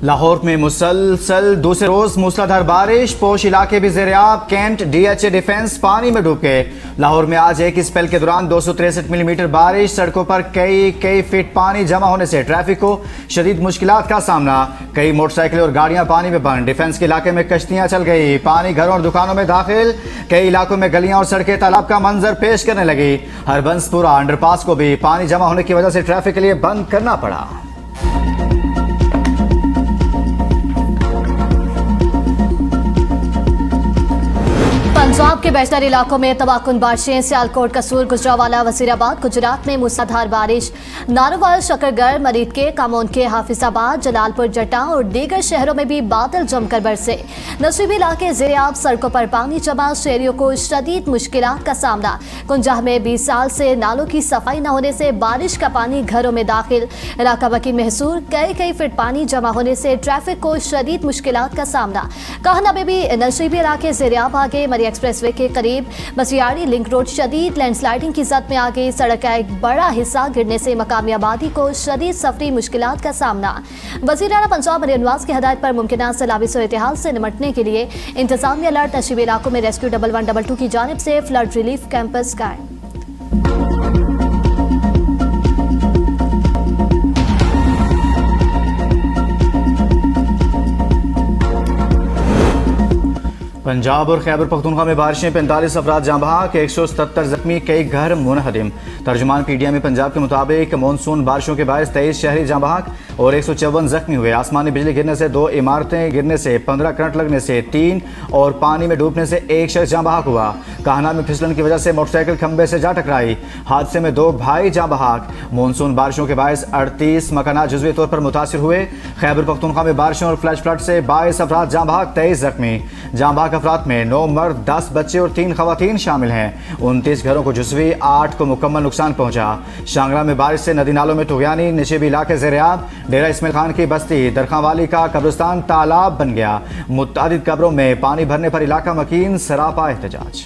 लाहौर में मुसलसल दूसरे रोज मूसलाधार बारिश, पोश इलाके भी ज़ेर-ए-आब, कैंट डीएचए डिफेंस पानी में डूब गए। लाहौर में आज एक स्पेल के दौरान 263 मिलीमीटर बारिश, सड़कों पर कई फीट पानी जमा होने से ट्रैफिक को शदीद मुश्किलात का सामना। कई मोटरसाइकिलें और गाड़ियां पानी में बंद। डिफेंस के इलाके में कश्तियां चल गई। पानी घरों और दुकानों में दाखिल। कई इलाकों में गलियां और सड़कें तालाब का मंजर पेश करने लगी। हरबंसपुरा अंडरपास को भी पानी जमा होने की वजह से ट्रैफिक के लिए बंद करना पड़ा। पंजाब के बेशतर इलाकों में तबाहकुन बारिशें, सियालकोट, कसूर, गुजरावाला, वजीराबाद। गुजरात में मूसलाधार बारिश। नारोवाल, शकरगढ़, मरीद के, कामोन के, हाफिजाबाद, जलालपुर, जटा और दीगर शहरों में भी बादल जमकर बरसे। नसीबी इलाके ज़ेर-ए-आब, सड़कों पर पानी जमा, शहरियों को शदीद मुश्किलात का सामना। कुंजाह में 20 साल से नालों की सफाई न होने से बारिश का पानी घरों में दाखिल। राकाबा की महसूर, कई फीट पानी जमा होने से ट्रैफिक को शदीद मुश्किलात का सामना। काहना में भी नसीबी इलाके ज़ेर-ए-आब आ गए। मरी एक्सप्रेसवे के करीब बसियाड़ी लिंक रोड शदीद लैंडस्लाइडिंग की जद में आ गई। सड़क का एक बड़ा हिस्सा गिरने से मकामी आबादी को शदीद सफरी मुश्किलात का सामना। वज़ीर आला पंजाब मरियम नवाज की हदायत पर मुमकिन सैलाबी सूरत-ए-हाल से निपटने के लिए इंतजामिया अलर्ट। नशीबी इलाकों में रेस्क्यू 1122 की जानिब से फ्लड रिलीफ कैंपस कायम। पंजाब और खैबर पख्तूनख्वा में बारिशें, 45 अफराद जाँ बहक, 177 जख्मी, कई घर मुनहदिम। तर्जुमान पीटीआई पंजाब के मुताबिक मानसून बारिशों के बायस 23 शहरी जाँ बहक और 154 जख्मी हुए। आसमानी बिजली गिरने से 2 इमारतें गिरने से 15, करंट लगने से 3 और पानी में डूबने से 1 शख्स जाँ बहक हुआ। काहना में फिसलन की वजह से मोटरसाइकिल खंबे से जा टकराई। हादसे में 2 भाई जाँ बहक। मानसून बारिशों के बायस 38 मकानात जुज़वी तौर पर मुतासिर हुए। खैबर पख्तूनख्वा में बारिशों और फ्लैश फ्लड से 22 अफराद जाँ बहक, 23 जख्मी। जाँ बहक अफराद में 9 मर्द, 10 बच्चे और 3 खवातीन शामिल हैं। 29 घरों को जुज़वी, 8 को मुकम्मल नुकसान पहुंचा। शांगरा में बारिश से नदी नालों में तुग़यानी, निचेबी इलाके ज़ेर-ए-आब। डेरा इस्माइल खान की बस्ती दरखावाली का कब्रिस्तान तालाब बन गया। मुतअद्दिद कब्रों में पानी भरने पर इलाका मकीन, सरापा एहतजाज।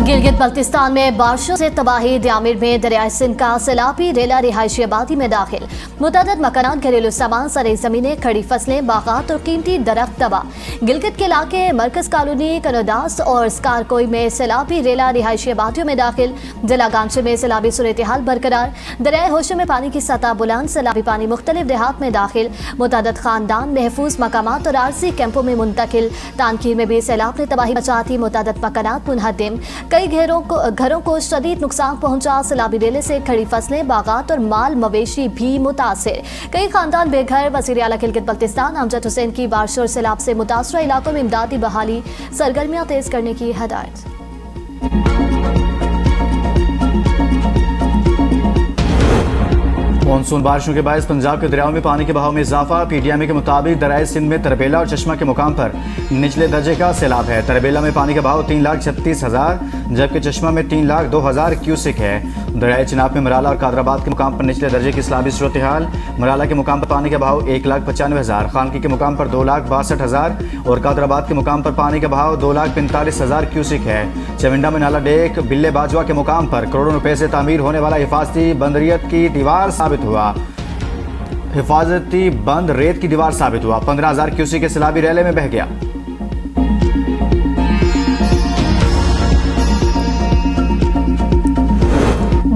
गिलगित बल्तिस्तान में बारिशों से तबाही। द्यामिर में दरियाए सिंध का सैलाबी रेला रिहायशी आबादी में दाखिल। मुतअद्दिद मकानात, घरेलू सामान, सरे जमीनें, खड़ी फसलें, बागात और कीमती दरख्त तबाह। गिलगित के इलाके मरकज कॉलोनी, कनोदास और स्कारकोई में सैलाबी रेला रिहायशी आबादियों में दाखिल। जिला गांचे में सैलाबी सूरत-ए-हाल बरकरार। दरियाए होशे में पानी की सतह बुलंद। सैलाबी पानी मुख्तलिफ देहात में दाखिल। मुतअद्दिद खानदान महफूज मकामात और आरजी कैंपों में मुंतकिल। तानकीर में भी सैलाब ने तबाही मचा दी। मुतअद्दिद मकानात मुनहदिम, कई घरों को शदीद नुकसान पहुंचा। सैलाबी रेले से खड़ी फसलें, बागात और माल मवेशी भी मुतासिर। कई खानदान बेघर। वज़ीर आला गिलगित बल्तिस्तान अमजद हुसैन की बारिश और सैलाब से मुतासरा इलाकों में इमदादी बहाली सरगर्मियां तेज करने की हदायत। मानसून बारिशों के बायस पंजाब के दरियाओं में पानी के बहाव में इजाफा। पीटीआई के मुताबिक दरियाए सिंध में तरबेला और चश्मा के मुकाम पर निचले दर्जे का सैलाब है। तरबेला में पानी का बहाव 3,36,000 जबकि चश्मा में 3,02,000 क्यूसिक है। दरियाए चिनाब में मराला और कादराबाद के मुकाम पर निचले दर्जे की सैलाबी सूरत-ए-हाल। मराला के मुकाम पर पानी का बहाव 1,95,000, खानकी के मुकाम पर 2,62,000 और कादराबाद के मुकाम पर पानी का बहाव 2,45,000 क्यूसिक है। चविंडा में नाला डेक बिल्ले बाजवा के मुकाम पर करोड़ों रुपए से तामीर होने वाला हिफाजती बंदरियत की दीवार साबित हुआ। हिफाजती बंद रेत की दीवार साबित हुआ। 15,000 क्यूसिक के सैलाबी रेले में बह गया।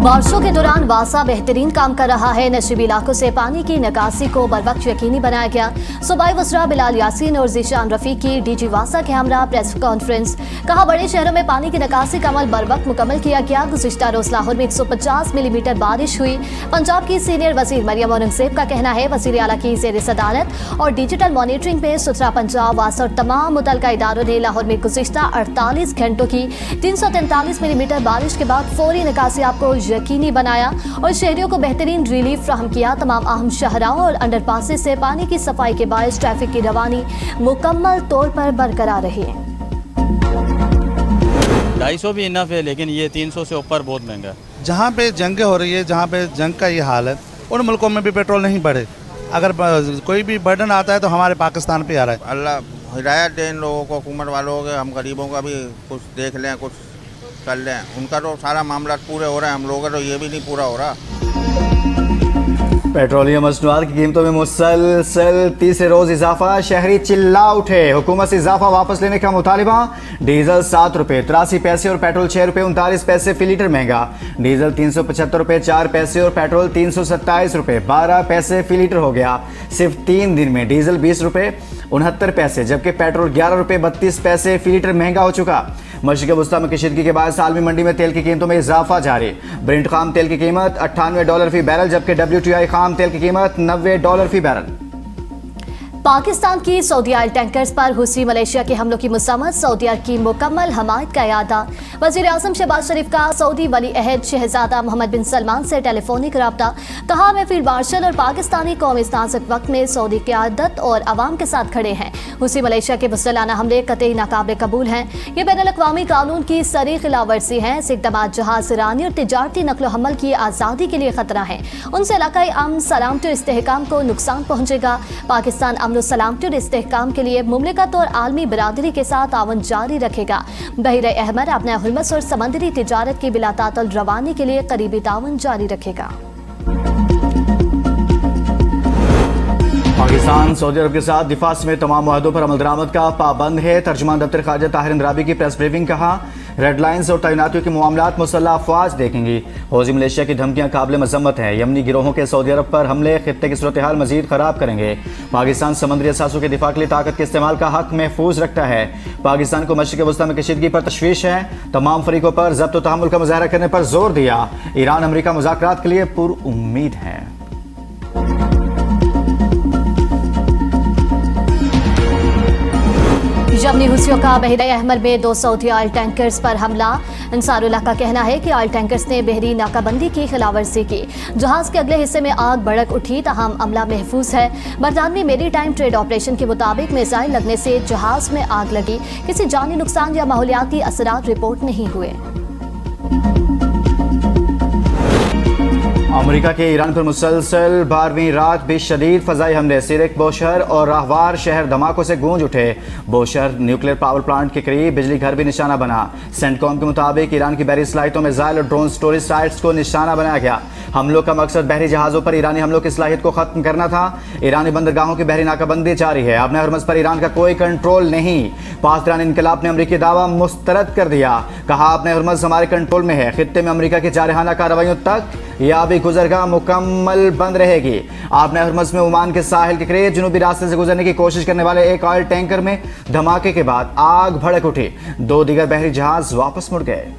बारिशों के दौरान वासा बेहतरीन काम कर रहा है। नशीबी इलाकों से पानी की निकासी को बरवक्त यकीनी बनाया गया। सूबाई वज़रा बिलाल यासीन और ज़ीशान रफ़ीक की डीजी वासा के हमरा प्रेस कॉन्फ्रेंस। कहा, बड़े शहरों में पानी की निकासी का अमल बरवक्त मुकम्मल किया गया। गुज़िश्ता रोज़ लाहौर में 150 मिलीमीटर बारिश हुई। पंजाब की सीनियर वज़ीर मरियम औरंगज़ेब का कहना है, वज़ीर आला की ज़ेर सदारत और डिजिटल मॉनिटरिंग में सुथरा पंजाब वासा और तमाम मुतल्लिका इदारों ने लाहौर में गुज़िश्ता 48 घंटों की 343 मिलीमीटर बारिश के बाद फौरी निकासी आपको यकीनी बनाया और शहरियों को बेहतरीन रिलीफ फ्राहम किया। तमाम अहम शहराओं और अंडरपासेस से पानी की सफाई के बायस ट्रैफिक की रवानी मुकम्मल तौर पर बरकरार रही है। 250 भी इनफ है, लेकिन ये 300 से ऊपर बहुत महंगा है। जहाँ पे जंगें हो रही है, जहाँ पे जंग का ये हाल है, उन मुल्कों में भी पेट्रोल नहीं बढ़े। अगर कोई भी बर्डन आता है तो हमारे पाकिस्तान पे आ रहा है। अल्लाह हिदायत दे इन लोगों को, हुकूमत वालों को, हम गरीबों का भी कुछ देख लें, कुछ कर लें। उनका तो सारा मामला पूरे हो रहे हैं, हम लोगों का तो ये भी नहीं पूरा हो रहा। पेट्रोलियम मसनूआत की कीमतों में मुसलसल तीसरे रोज इजाफा, शहरी चिल्ला उठे, हुकूमत से इजाफा वापस लेने का मुतालिबा। डीजल 7 रुपये 83 पैसे और पेट्रोल 6 रुपये 39 पैसे फी लीटर महंगा। डीजल 375 रुपये 4 पैसे और पेट्रोल 327 रुपये 12 पैसे फी लीटर हो गया। सिर्फ 3 दिन में डीजल 20 रुपये 69 पैसे जबकि पेट्रोल 11 रुपये 32 पैसे फी लीटर महंगा हो चुका। मशरिक़ वस्ता में कशीदगी के बाद आलमी मंडी में तेल की कीमतों में इजाफा जारी। ब्रेंट खाम तेल की कीमत $98 फी बैरल जबकि WTI खाम तेल की कीमत $90 फी बैरल। पाकिस्तान की सऊदी ऑयल टैंकर्स पर हुसी मलेशिया के हमलों की मुसम्मत, सऊदी अरब की मुकम्मल हमायत का इरादा। वज़ीर आज़म शहबाज शरीफ का सऊदी वली अहद शहजादा मोहम्मद बिन सलमान से टेलीफोनिक रब्ता। कहा, मैं फील्ड मार्शल और पाकिस्तानी कौम इस नाजुक वक्त में सऊदी क़यादत और अवाम के साथ खड़े हैं। हुसी मलेशिया के मुसलमाना हमले कतई नाकाबिल कबूल हैं। ये बैनुल-अक़वामी कानून की सरी खिलाफवर्जी है। इक़दाम जहाज ईरानी और तिजारती नकलो हमल की आज़ादी के लिए खतरा है। उनसे इलाकाई अमन सलामती और इस्तेहकाम को नुकसान पहुंचेगा। पाकिस्तान अमन सलामती और इस्तेहकाम के लिए मुमलिकत और आलमी बरादरी के साथ ताउन जारी रखेगा। बहर अहमर अपने हुर्मस और समंदरी तिजारत की बिलातातल रवानी के लिए करीबी ताउन जारी रखेगा। पाकिस्तान सऊदी अरब के साथ दिफा में तमाम मुआहदों पर अमल दरामद का पाबंद है। तर्जुमान दफ्तर ख़ारजा ताहिर इंद्राबी की प्रेस ब्रीफिंग। कहा, रेड लाइन्स और तैनातियों के मामलात मुसल्लह अफवाज देखेंगी। हौजी मलेशिया की धमकियां काबिल मजम्मत हैं। यमनी गिरोहों के सऊदी अरब पर हमले खित्ते की सूरत हाल मजीद खराब करेंगे। पाकिस्तान समंदरी असासों के दिफा के लिए ताकत के इस्तेमाल का हक महफूज रखता है। पाकिस्तान को मशरिक़ वस्ता में कशीदगी पर तशवीश है। तमाम फरीकों पर ज़ब्त व तहम्मुल का मुजाहरा करने पर जोर दिया। ईरान अमरीका मुज़ाकरात के लिए पुरउम्मीद है। यमनी हुसियों का बहर अहमर में 2 सऊदी ऑयल टैंकर्स पर हमला। अंसारुल्लाह का कहना है कि ऑयल टैंकर्स ने बहरी नाकाबंदी की खिलाफवर्जी की। जहाज के अगले हिस्से में आग भड़क उठी, तहम अमला महफूज है। बरतानवी मेरी टाइम ट्रेड ऑपरेशन के मुताबिक मिसाइल लगने से जहाज में आग लगी। किसी जानी नुकसान या माहौलियाती असरात रिपोर्ट नहीं हुए। अमेरिका के ईरान पर मुसलसल 12वीं रात भी शदीद फजाई हमले। सिरिक, बोशहर और राहवार शहर धमाकों से गूंज उठे। बोशहर न्यूक्लियर पावर प्लांट के करीब बिजली घर भी निशाना बना। सेंटकॉम के मुताबिक ईरान की बहरी सलाहियतों में मिसाइल और ड्रोन स्टोरेज साइट्स को निशाना बनाया गया। हमलों का मकसद बहरी जहाज़ों पर ईरानी हमलों की सलाहियत को खत्म करना था। ईरानी बंदरगाहों की बहरी नाकाबंदी जारी है। अपने हरमज़ पर ईरान का कोई कंट्रोल नहीं। पासदान इनकलाब ने अमरीकी दावा मुस्तरद कर दिया। कहा, अपने हरमज़ हमारे कंट्रोल में है। खित्ते में अमरीका की जारहाना कार्रवाइयों तक या भी गुजरगा मुकम्मल बंद रहेगी। आपने हरमज़ में ओमान के साहिल के करीब जुनूबी रास्ते से गुजरने की कोशिश करने वाले एक ऑयल टैंकर में धमाके के बाद आग भड़क उठी। 2 दीगर बहरी जहाज वापस मुड़ गए।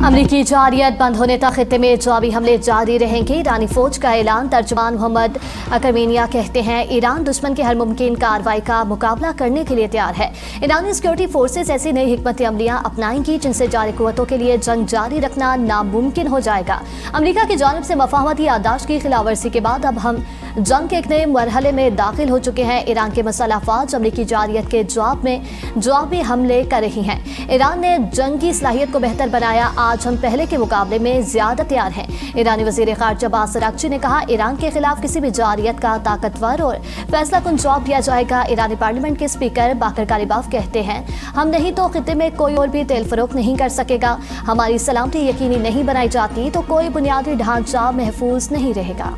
अमरीकी जारियत बंद होने तक खित्ते में जवाबी हमले जारी रहेंगे। ईरानी फौज का ऐलान। तर्जुमान मोहम्मद अकरमीनिया कहते हैं, ईरान दुश्मन की हर मुमकिन कार्रवाई का मुकाबला करने के लिए तैयार है। ईरानी सिक्योरिटी फोर्सेस ऐसी नई हिकमत अमलियाँ अपनाएंगी जिनसे जारी कुव्वतों के लिए जंग जारी रखना नामुमकिन हो जाएगा। अमरीका की जानिब से मफाहमती याददाश्त की खिलाफवर्जी के बाद अब हम जंग के एक नए मरहले में दाखिल हो चुके हैं। ईरान के मसल्ह अफवाज अमरीकी जारियत के जवाब में जवाबी हमले कर रही हैं। ईरान ने जंगी सलाहियत को बेहतर बनाया। आज हम पहले के मुकाबले में ज्यादा तैयार हैं। ईरानी वजीर खारजा अब्बास अरागची ने कहा, ईरान के खिलाफ किसी भी जारियत का ताकतवर और फैसला कुन जवाब दिया जाएगा। ईरानी पार्लियामेंट के स्पीकर बाकर कालिबाफ कहते हैं, हम नहीं तो खित्ते में कोई और भी तेल फरोख्त नहीं कर सकेगा। हमारी सलामती यकीनी नहीं बनाई जाती तो कोई बुनियादी ढांचा महफूज नहीं रहेगा।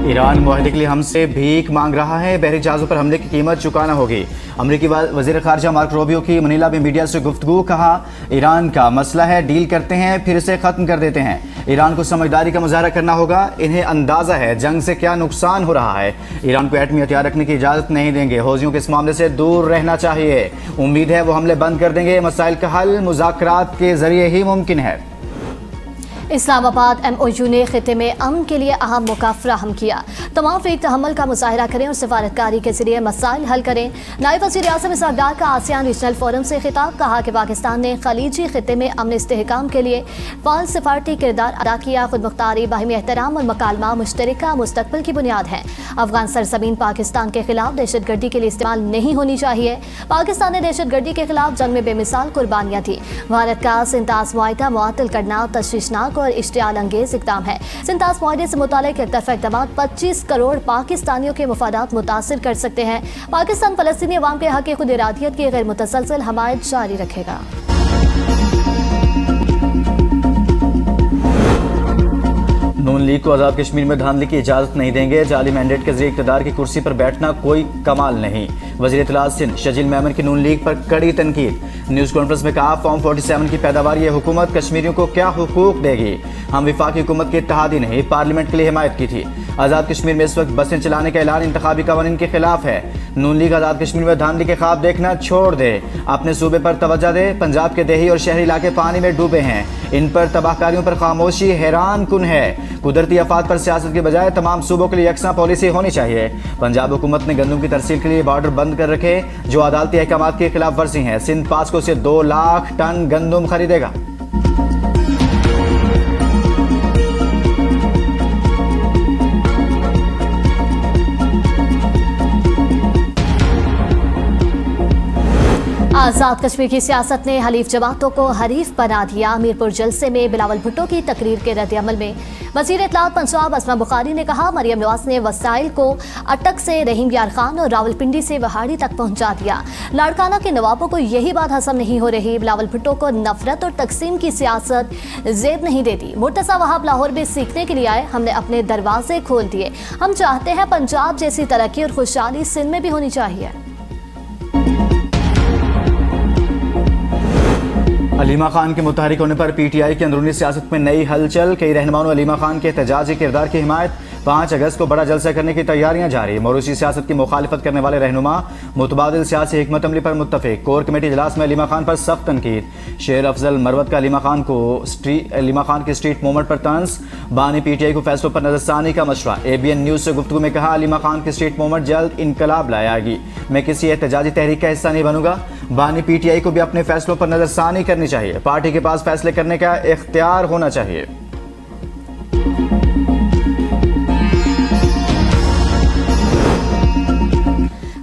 ईरान मुआहदे के लिए हमसे भीख मांग रहा है। बहरी जहाज़ों पर हमले की कीमत चुकाना होगी। अमरीकी वज़ीर ख़ारजा मार्को रूबियो की मनीला में मीडिया से गुफ्तगू। कहा, ईरान का मसला है, डील करते हैं फिर इसे ख़त्म कर देते हैं। ईरान को समझदारी का मुजाहरा करना होगा। इन्हें अंदाज़ा है जंग से क्या नुकसान हो रहा है। ईरान को एटमी हथियार रखने की इजाज़त नहीं देंगे। हौजियों के इस मामले से दूर रहना चाहिए। उम्मीद है वो हमले बंद कर देंगे। मसाइल का हल मुज़ाकरात के ज़रिए ही मुमकिन है। इस्लामाबाद MOU ने खिते में अमन के लिए अहम मौका फ्राहम किया। तमाम फेक तहम्मुल का मुजाहरा करें और सिफारतकारी के जरिए मसाइल हल करें। नायब वज़ीर आज़म इसहाक का आसियान रीजनल फोरम से खिताब, कहा कि पाकिस्तान ने खलीजी खिते में अमन इस्तेहकाम के लिए फाल सिफारती किरदार अदा किया। खुद मुख्तारी, बाहिमी एहतराम और मकालमा मुश्तरका मुस्तकबिल की बुनियाद है। अफगान सरजमीन पाकिस्तान के खिलाफ दहशतगर्दी के लिए इस्तेमाल नहीं होनी चाहिए। पाकिस्तान ने दहशतगर्दी के खिलाफ जंग में बेमिसाल कुर्बानियाँ दी। भारत का सिंतास मुआहिदा मुअत्तल करना तशवीशनाक और इश्तियाल अंगेज इक़दाम है। सिंतास मुआहिदे से मुतालिक एकतरफ़ा इक़दाम 25 करोड़ पाकिस्तानियों के मफादात मुतासिर कर सकते हैं। पाकिस्तान फ़लस्तीनी अवाम के हक़ खुद इरादियत की गैर मुतसलसल हमायत जारी रखेगा। नून लीग को आज़ाद कश्मीर में धांधली की इजाज़त नहीं देंगे। जाली मैंडेट के जरिए इक़्तिदार की कुर्सी पर बैठना कोई कमाल नहीं। वज़ीर इत्तलात सिंध शजील मेमन की नून लीग पर कड़ी तनकीद। न्यूज़ कॉन्फ्रेंस में कहा, फॉर्म 47 की पैदावार ये हुकूमत कश्मीरियों को क्या हुकूक देगी। हम वफाकी हुकूमत के इत्तेहादी नहीं, पार्लियामेंट के लिए हिमायत की थी। आज़ाद कश्मीर में इस वक्त बसें चलाने का ऐलान इंतखाबी कवानीन के खिलाफ है। नून लीग आज़ाद कश्मीर में धांधली के ख्वाब देखना छोड़ दे, अपने सूबे पर तवज्जो दे। पंजाब के देही और शहरी इलाके पानी में डूबे हैं, इन पर तबाहकारियों पर खामोशी हैरान कुन है। कुदरती आफात पर सियासत के बजाय तमाम सूबों के लिए यकसा पॉलिसी होनी चाहिए। पंजाब हुकूमत ने गंदम की तरसील के लिए बॉर्डर बंद कर रखे, जो अदालती अहकामात की खिलाफ वर्जी है। सिंध पास्को से 2 लाख टन गंदम खरीदेगा। आज़ाद कश्मीर की सियासत ने हलीफ जमातों को हरीफ बना दिया। मीरपुर जलसे में बिलावल भुट्टो की तकरीर के रद्द-ए-अमल में वज़ीर इत्तलात पंजाब असमा बुखारी ने कहा, मरियम नवाज ने वसाइल को अटक से रहीम यार खान और रावलपिंडी से वहाड़ी तक पहुंचा दिया। लाड़काना के नवाबों को यही बात हजम नहीं हो रही। बिलावल भुट्टो को नफरत और तकसीम की सियासत जेब नहीं देती। मुर्तज़ा वहाब लाहौर में सीखने के लिए आए, हमने अपने दरवाजे खोल दिए। हम चाहते हैं पंजाब जैसी तरक्की और खुशहाली सिंध में भी होनी चाहिए। अलीमा खान के मुतहरिक होने पर PTI की अंदरूनी सियासत में नई हलचल। कई रहनुमाओं ने अलीमा खान के एहतजाजी किरदार की हिमायत। 5 अगस्त को बड़ा जलसा करने की तैयारियां जारी। मौरूसी सियासत की मुखालिफत करने वाले रहनुमा मुतबादिल सियासी हिकमत अमली पर मुत्तफिक। कोर कमेटी इजलास में अलीमा खान पर सख्त तनकीद। शेर अफजल मरवत का अलीमा खान की स्ट्रीट मूवमेंट पर तंज। बानी PTI को फैसलों पर नजरसानी का मशवरा। ABN न्यूज़ से गुफ्तगू में कहा, अलीमा खान की स्ट्रीट मूवमेंट जल्द इनकलाब लाएगी। मैं किसी एहतजाजी तहरीक का हिस्सा नहीं बनूंगा। बानी PTI को भी अपने फैसलों पर नजरसानी करनी चाहिए। पार्टी के पास फैसले करने का इख्तियार होना चाहिए।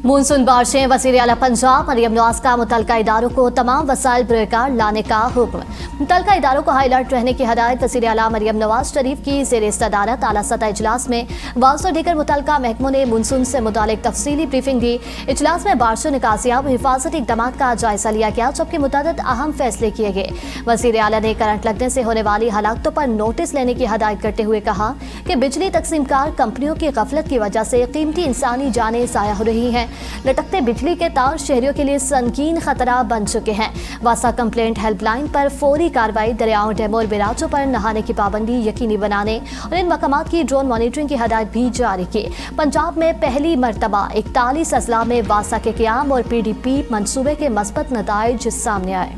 मानसून बारिशें, वज़ीर आला पंजाब मरियम नवाज का मुतल्लिका इदारों को तमाम वसाइल बरकरार लाने का हुक्म। मुतल्लिका इदारों को हाई अलर्ट रहने की हदायत। वज़ीर आला मरियम नवाज शरीफ की ज़ेर सदारत आला सतह इजलास में बारिश और दीगर मुतल्लिका महकमों ने मानसून से मुतालिक तफसीली ब्रीफिंग दी। इजलास में बारिशों, निकासियाब और हिफाजती इक़दामात का जायजा लिया गया, जबकि मुतअद्दिद अहम फैसले किए गए। वज़ीर आला ने करंट लगने से होने वाली हलाकतों पर नोटिस लेने की हदायत करते हुए कहा कि बिजली तकसीमकार कंपनियों की गफलत की वजह से कीमती इंसानी जानें ज़ाया हो रही हैं। लटकते बिजली के तार शहरियों के लिए संगीन खतरा बन चुके हैं। वासा कंप्लेंट हेल्पलाइन पर फौरी कार्रवाई। दरियाओं, डैमों और बिराजों पर नहाने की पाबंदी यकीनी बनाने और इन मकामात की ड्रोन मॉनिटरिंग की हदायत भी जारी की। पंजाब में पहली मरतबा 41 अजला में वासा के क़याम और PDP मंसूबे के मस्बत नताइज सामने आए।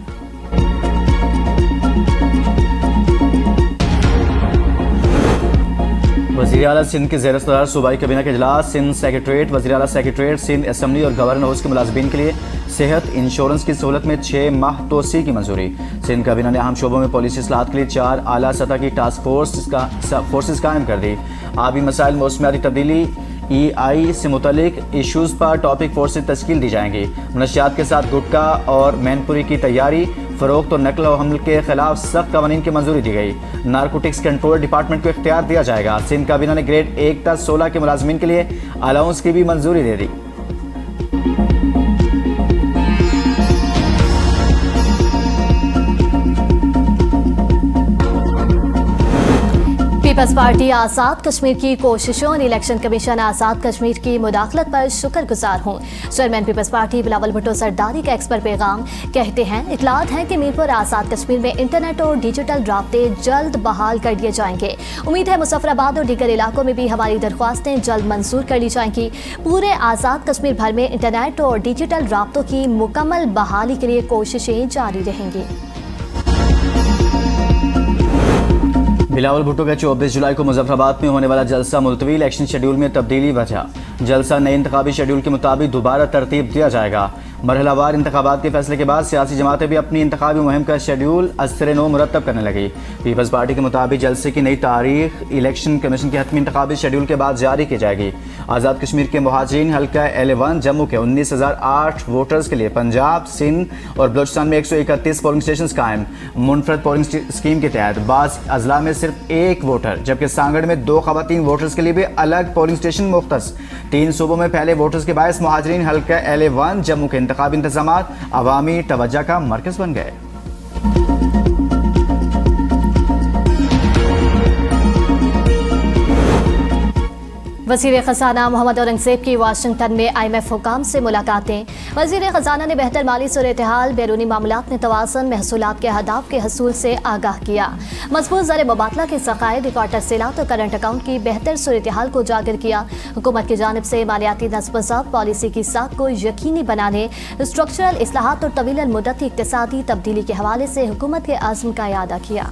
वज़ीर आला सिंध के ज़ेर सदारत सूबाई काबीना के इजलास। सिंध सेक्रेटरीट, वज़ीर आला सेक्रेटरीट, सिंध असम्बली और गवर्नर हाउस के मुलाज़िमीन के लिए सेहत इंश्योरेंस की सहूलत में 6 माह तोसी की मंजूरी। सिंध काबीना ने अहम शोबों में पॉलिसी इस्लाहत के लिए 4 आला सतह की टास्क फोर्सेस कायम कर दी। आबी मसाइल, मौसमियाती तब्दीली, EI से मुतल्लिक इशूज़ पर टॉपिक फोर्सेस तश्कील दी जाएंगी। मनशियात के साथ गुटखा और मैनपुरी की तैयारी, फ़रोख्त और नकल व हमल के खिलाफ सख्त कवानीन की मंजूरी दी गई। नारकोटिक्स कंट्रोल डिपार्टमेंट को इख्तियार दिया जाएगा। सिंध काबीना ने ग्रेड 1 तक 16 के मुलाजमीन के लिए अलाउंस की भी मंजूरी दे दी। पीपल्स पार्टी आज़ाद कश्मीर की कोशिशों और इलेक्शन कमीशन आज़ाद कश्मीर की मुदाखलत पर शुक्रगुजार हूँ। Chairman people's party Bilawal Bhutto Zardari का एक्सपर पैगाम कहते हैं, इतलात है कि मीरपुर आज़ाद कश्मीर में इंटरनेट और डिजिटल राब्ते जल्द बहाल कर दिए जाएंगे। उम्मीद है मुजफ्फराबाद और दीगर इलाकों में भी हमारी दरख्वास्तें जल्द मंजूर कर ली जाएंगी। पूरे आज़ाद कश्मीर भर में इंटरनेट और डिजिटल राब्तों की मुकम्मल बहाली के लिए कोशिशें जारी रहेंगी। बिलावल भुट्टो का 24 जुलाई को मुजफ्फराबाद में होने वाला जलसा मुलतवी, इलेक्शन शेड्यूल में तब्दीली वजह। जलसा नए इंतखाबी शेड्यूल के मुताबिक दोबारा तरतीब दिया जाएगा। मरहलावार इंतखाबात के फैसले के बाद सियासी जमातें भी अपनी इंतखाबी मुहिम का शेड्यूल असर नो मुरतब करने लगी। पीपल्स पार्टी के मुताबिक जलसे की नई तारीख इलेक्शन कमीशन के हतमी इंतखाबी शेड्यूल के बाद जारी की जाएगी। आज़ाद कश्मीर के मुहाजिरीन हल्का L1 जम्मू के 19,008 वोटर्स के लिए पंजाब, सिंध और बलोचिस्तान में 131 पोलिंग स्टेशन कायम। मुनफरद पोलिंग स्कीम के तहत बाज़ अजला में सिर्फ एक वोटर, जबकि सांगड़ में 2 खवातीन वोटर्स के लिए भी अलग पोलिंग स्टेशन मुख्तस। 3 सूबों में फैले वोटर्स के बायस मुहाजिरीन हल्का L1 जम्मू के इंतखाबी इंतजामात अवामी तवज्जो का मरकज बन गए। वज़ीर ख़ज़ाना मोहम्मद औरंगज़ेब की वाशिंगटन में IMF हुकाम से मुलाकातें। वज़ीर ख़ज़ाना ने बेहतर माली सूरत-ए-हाल, बैरूनी मामलात में तवाज़ुन, महसूलात के अहदाफ के हसूल से आगाह किया। मज़बूत ज़र मुबादला के ज़खायर, रिकॉर्ड तरसीलात और करंट अकाउंट की बेहतर सूरत-ए-हाल को उजागर किया। हुकूमत की जानिब से मालियाती नस्ब-ओ-ज़ब्त, पॉलिसी की साख को यकीनी बनाने, स्ट्रक्चरल इस्लाहात और तवील मुद्दती इक़्तिसादी तब्दीली के हवाले से हुकूमत के आज़म का इआदा किया।